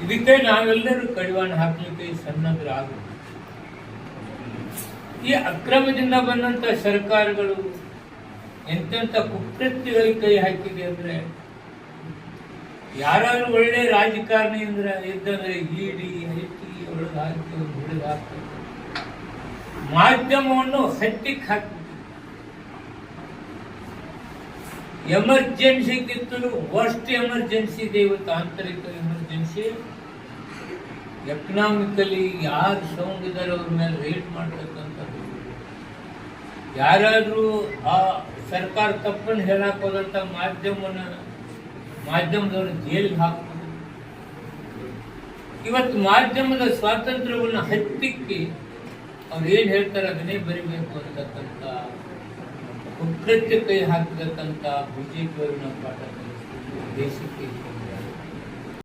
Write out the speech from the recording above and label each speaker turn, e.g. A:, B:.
A: ಇದಕ್ಕೆ ನಾವೆಲ್ಲರೂ ಕಡಿವಾಣ ಹಾಕಲಿಕ್ಕೆ ಸನ್ನದ್ಧರಾಗಬೇಕು. ಈ ಅಕ್ರಮದಿಂದ ಬಂದಂತ ಸರ್ಕಾರಗಳು ಎಂತೆಂಥ ಕುಕೃತ್ಯಗಳಿಗೆ ಕೈ ಹಾಕಿದೆ ಅಂದ್ರೆ, ಯಾರು ಒಳ್ಳೆ ರಾಜಕಾರಣಿ ಇದ್ದಂದ್ರೆ ಇಡಿ ಐಟಿ ಒಳಗೆ ಹಾಕಿ ಹುಡುಗ ಹಾಕಿ ಮಾಧ್ಯಮವನ್ನು ಹತ್ತಿಕ್ ಹಾಕಿ ಎಮರ್ಜೆನ್ಸಿಗಿಂತಲೂ ವರ್ಸ್ಟ್ ಎಮರ್ಜೆನ್ಸಿ ಇದೆ ಇವತ್ತು. ಆಂತರಿಕ ಎಮರ್ಜೆನ್ಸಿ, ಎಕನಾಮಿಕಲಿ ಯಾರು ಸ್ಟ್ರಾಂಗ್ ಇದ್ದಾರೆ ಅವ್ರ ಮೇಲೆ ರೇಟ್ ಮಾಡ್ತಕ್ಕಂಥದ್ದು. ಯಾರಾದ್ರೂ ಆ ಸರ್ಕಾರ ತಪ್ಪನ್ನು ಹೇಳಕ್ ಹೋದಂತ ಮಾಧ್ಯಮದವರು ಜೈಲಿಗೆ ಹಾಕೋದು. ಇವತ್ತು ಮಾಧ್ಯಮದ ಸ್ವಾತಂತ್ರ್ಯವನ್ನು ಹತ್ತಿಕ್ಕಿ ಅವ್ರು ಏನ್ ಹೇಳ್ತಾರೆ ಅದನ್ನೇ ಬರಿಬೇಕು ಅಂತಕ್ಕಂಥ ಕುಕೃತ್ಯ ಕೈ ಹಾಕತಕ್ಕಂಥ ಬಿಜೆಪಿಯವ್ರನ್ನ ಪಾಠ ದೇಶಕ್ಕೆ